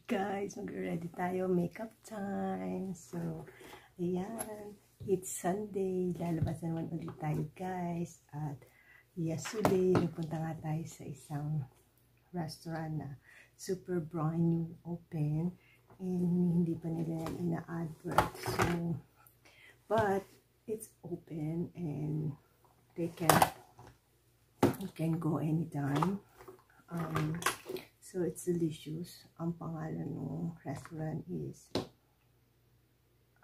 Guys, mag-ready tayo, makeup time. So, ayan, it's Sunday, lalabas na naman ulit tayo guys. At yesterday, nagpunta nga tayo sa isang restaurant na super brand new open and hindi pa nila ina-advert. So, but it's open and you can go anytime. So it's delicious. Ang pangalan ng restaurant is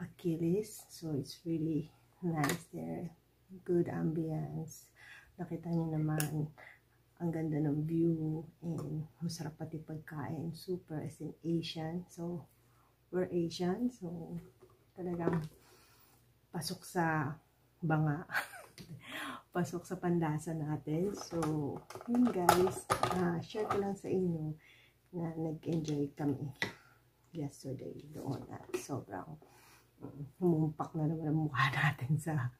Achilles. So it's really nice there. Good ambience. Nakita niyo naman ang ganda ng view and masarap pati pagkain. Super as in Asian. So we're Asian. So talagang pasok sa banga. Pasok sa panlasa natin. So, yun guys, share ko lang sa inyo na nag-enjoy kami yesterday doon at sobrang humumpak na naman ang mukha natin sa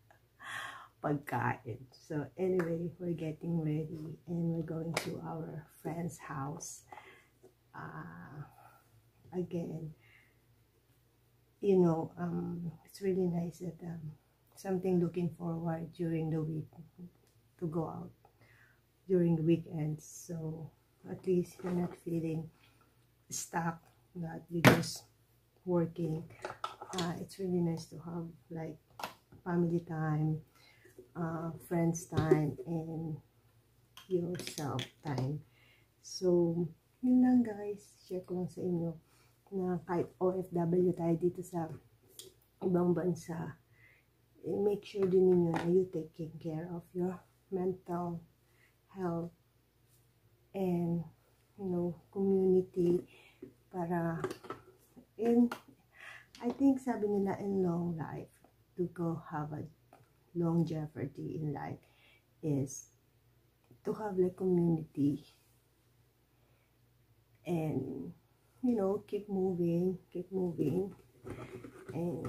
pagkain. So, anyway, we're getting ready and we're going to our friend's house. Again, you know, it's really nice that something looking forward during the week to go out during the weekends. So at least you're not feeling stuck that you're just working. It's really nice to have like family time, friends time, and yourself time. So yun lang guys, share ko lang sa inyo na kahit OFW tayo dito sa ibang bansa, make sure din ninyo na you taking care of your mental health and you know community para I think sabi nila in long life to go have a longevity in life is to have like community and you know keep moving and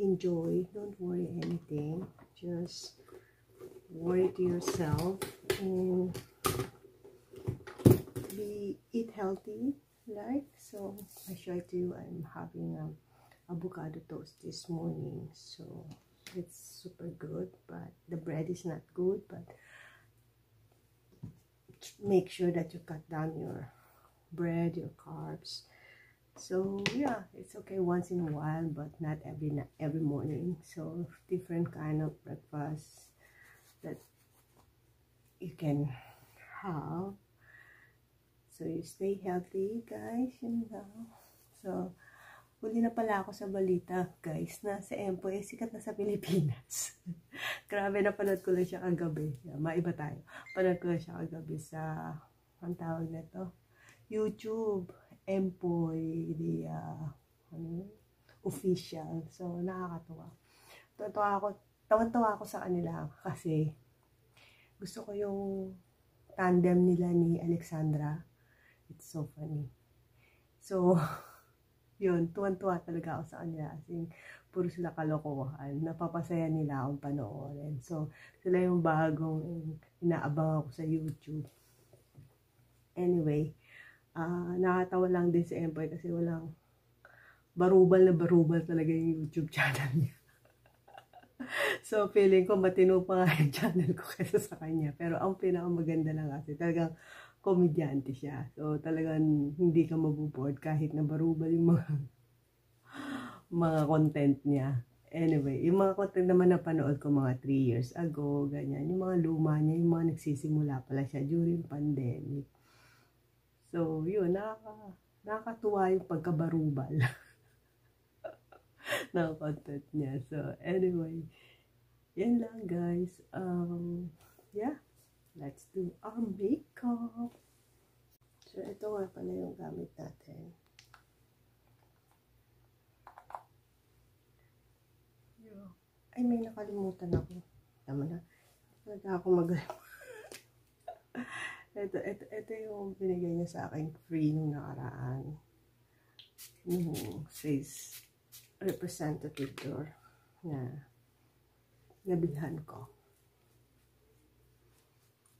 enjoy. Don't worry anything, just worry to yourself and eat healthy like. So I showed you I'm having avocado toast this morning, so it's super good, but the bread is not good. But make sure that you cut down your bread, your carbs. So yeah, it's okay once in a while, but not every morning. So different kind of breakfast that you can have. So you stay healthy, guys. Yun lang. So huli na pala ako sa balita, guys, na si Empoy sikat na sa Pilipinas. Grabe, napanood ko lang siya kagabi. Maiba tayo. Panood ko lang siya kagabi sa, ang tawag na to, YouTube. Empoy, official. So, nakakatuwa. Tawan-tawa ako sa kanila kasi gusto ko yung tandem nila ni Alexandra. It's so funny. So, yun, tuwan-tuwa talaga ako sa kanila. Kasi puro sila kalokohan. Napapasaya nila akong panoorin. So, sila yung bagong inaabang ako sa YouTube. Anyway, nakatawa lang din si Empoy kasi walang barubal na barubal talaga yung YouTube channel niya. So feeling ko matino pa nga yung channel ko kaysa sa kanya. Pero ang pinakamaganda lang kasi talagang komedyante siya. So talagang hindi ka mabuboard kahit na barubal yung mga content niya. Anyway, yung mga content naman na panood ko mga 3 years ago, ganyan. Yung mga luma niya, yung mga nagsisimula pala siya during pandemic. So, yun, nakakatuwa yung pagkabarubal ng content niya. So, anyway, yan lang guys. Yeah, let's do our makeup. So, ito nga pala yung gamit natin. Yeah. Ay, may nakalimutan ako. Tama na. Talaga ako ito yung binigay niya sa akin free nung nakaraan. Yung says representative door na nabilhan ko.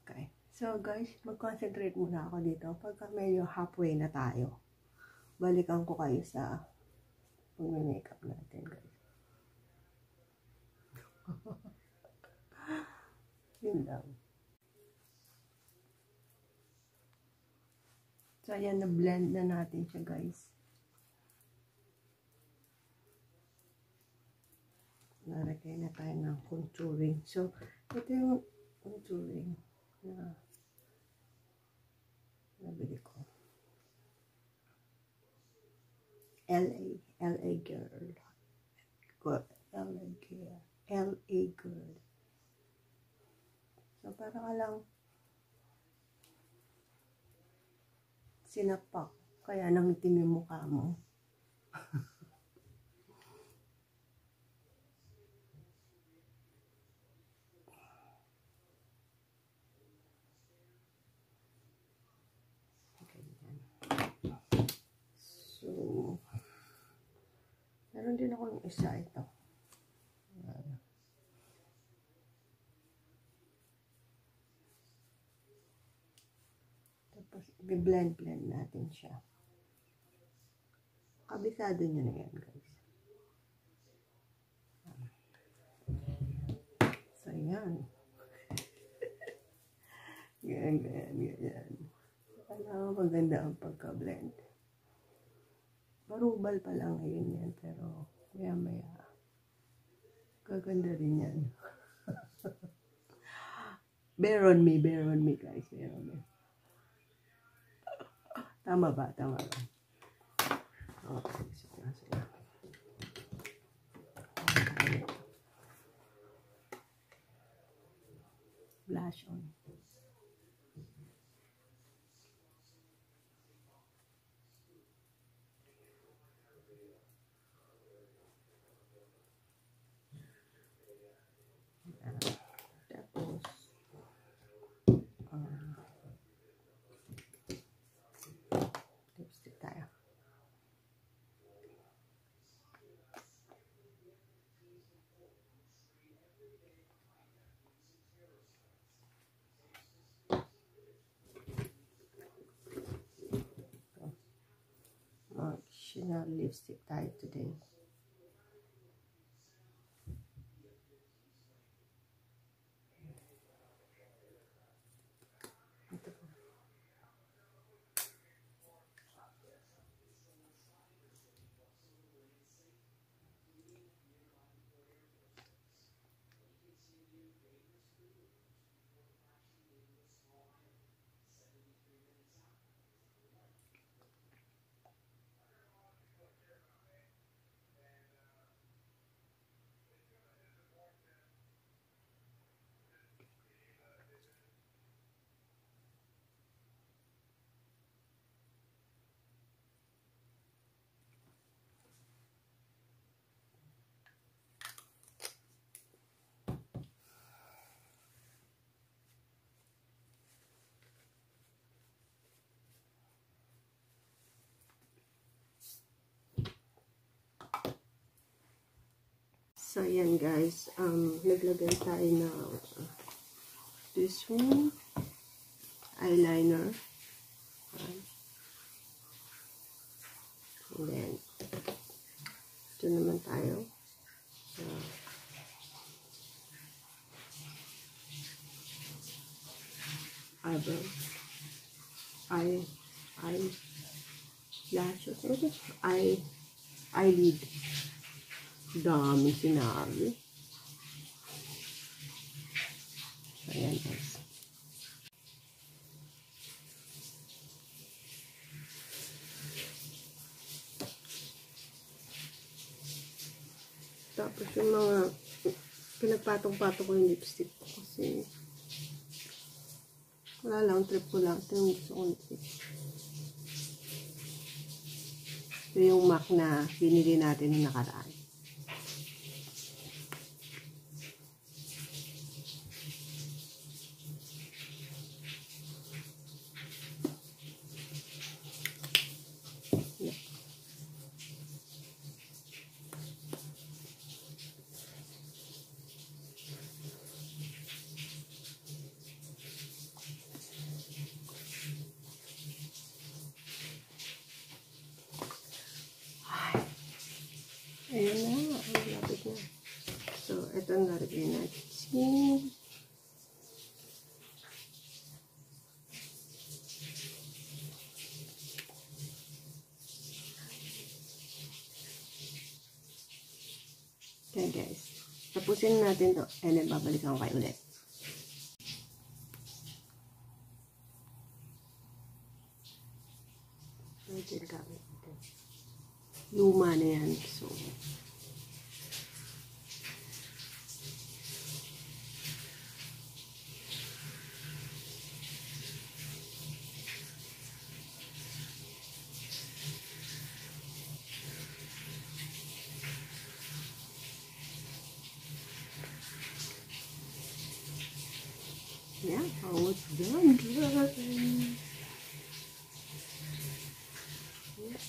Okay. So guys, mag-concentrate muna ako dito. Pagka medyo halfway na tayo, balikan ko kayo sa pag-makeup natin, guys. Yun lang. So, ayan, na-blend na natin siya, guys. Naragay na tayo ng contouring. So, ito yung contouring na nabili ko. LA girl. LA girl. So, para ka lang sinapak. Kaya nangitim yung mukha mo. So, meron din ako yung isa ito. Tapos, i-blend natin siya. Kabisado nyo na yan, guys. So, yan. Ganyan. Alam, maganda ang pagka-blend. Marubal pa lang ngayon yan, pero maya gaganda rin yan. Bear on me guys, bear on me. Tama ba? Okay, sige. Blush on. Lipstick tayo. Chanel lipstick tayo today. So, yan guys. Naglagay tayo ng this one. Eyeliner. And then, ito naman tayo. Eyebrow. Lashes. Eyelid. Dami sinabi. Ayan guys. Tapos yung mga pinagpatong-patong ko yung lipstick ko kasi wala lang, trip ko lang. Ito yung gusto kong lipstick. Ito yung MAC na binili natin yung nakaraan. Ayan na. Ang lapit na. So, ito ang lalagay natin. Okay guys. Tapusin natin to. And then, babalikan ko kayo ulit. Ito gamit natin. Luma na yan. So, yeah, how it's done, guys. Yeah.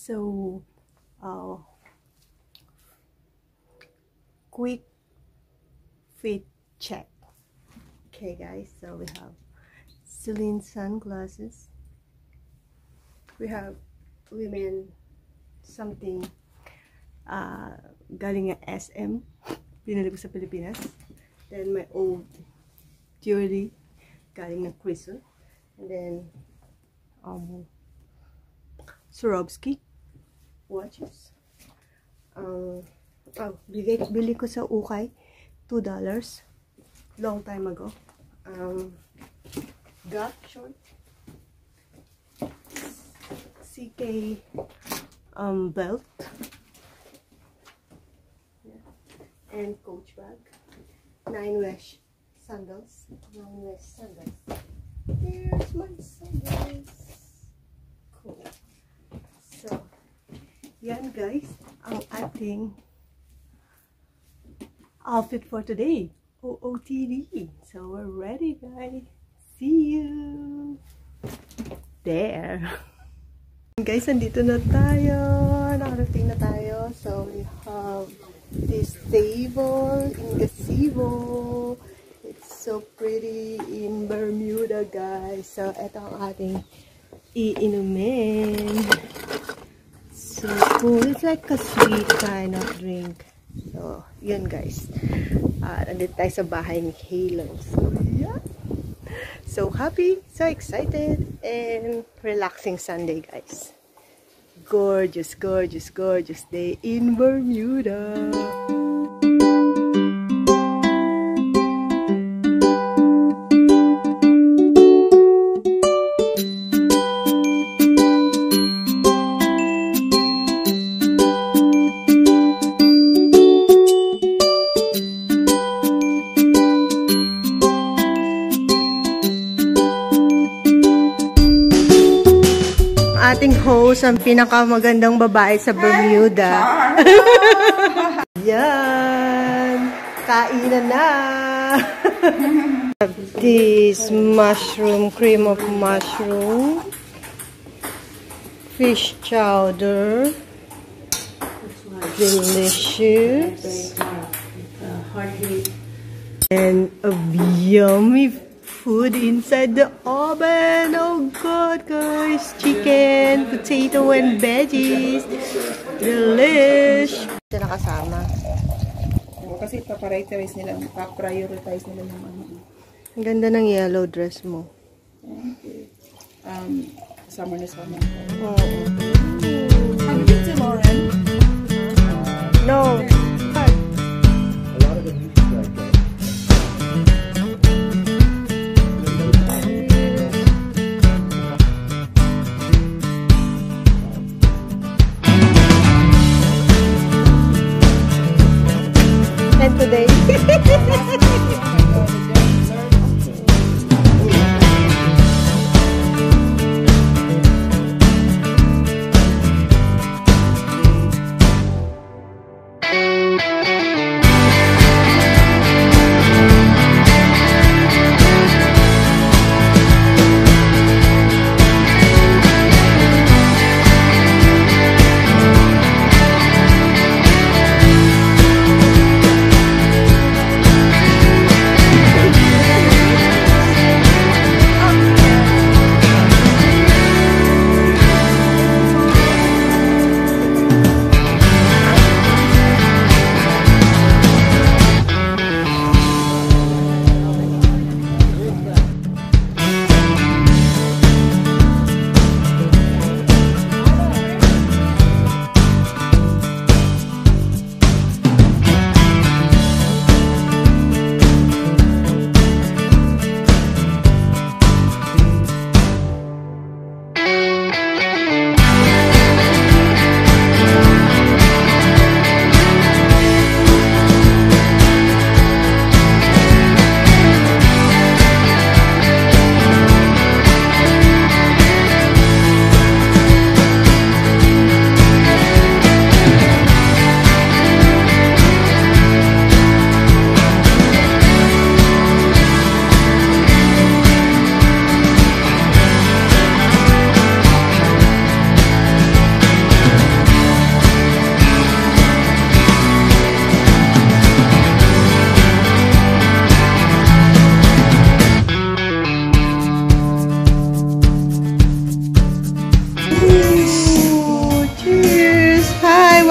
So, quick fit check. Okay guys, so we have Celine sunglasses. We have women something galing ng SM. Pinili ko sa Pilipinas. Then my old jewelry galing ng Crystal. And then Swarovski watches. Bili ko sa Ukay $2 long time ago. Gap short, CK belt, yeah. And Coach bag, 9 West sandals. Here's my sandals. Cool. So, yan guys, ang ating outfit for today. OOTD. So, we're ready guys. See you there. Guys, andito na tayo. Nakarating na tayo. So, we have this table in gazebo. It's so pretty in Bermuda guys. So, ito ang ating iinumin. So cool. It's like a sweet kind of drink. So, yun guys. Nandito tayo sa bahay ni Halo. So, yeah. So happy, so excited, and relaxing Sunday guys. Gorgeous, gorgeous, gorgeous day in Bermuda. Ating host, ang pinakamagandang babae sa Bermuda. Yan! Kainan na! This mushroom, cream of mushroom, fish chowder, delicious, and a yummy food inside the oven. Oh god guys, chicken, potato and veggies, delish. Ito nakasama kasi paprioritize nila yung ano. Ang ganda ng yellow dress mo. Thank you. Summer na summer. Oo. Have you been to Lauren? No. A lot of the music like that. And today.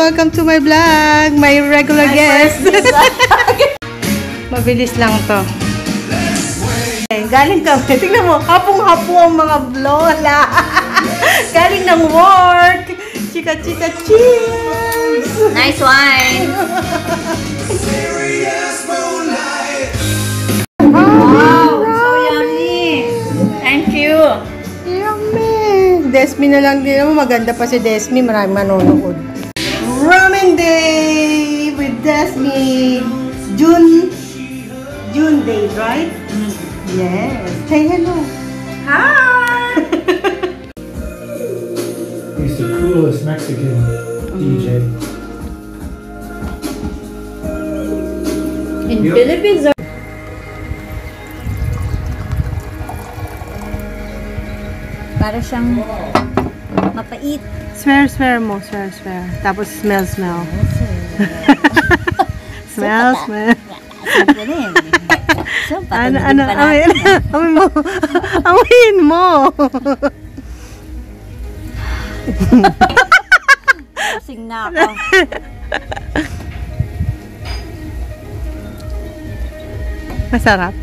Welcome to my vlog, my regular guest. Mabilis lang to. Galing kami, tingnan mo, hapong-hapo ang mga lola. Galing ng work. Chika-chika, cheers! Nice wine! Wow! So yummy! Thank you! Yummy! Desmi na lang din mo. Maganda pa si Desmi. Maraming manonood. Ramen Day with Desmi. June day, right? Yes. Say hello. Hi! He's the coolest Mexican DJ. In Philippines, para siyang mapait. Swear mo. Tapos smell. Smell. Amoyin mo. Kasing na ako. Masarap?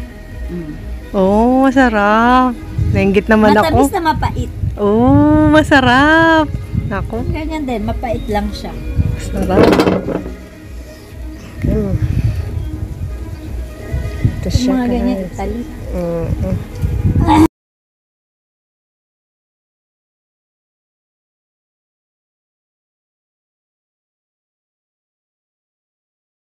Oh, masarap. Nainggit naman ako. Matamis na mapait. Oh, masarap. Ako. Ganyan din, mapait lang siya. Masarap. Ito siya. Mga ganyan, Italy.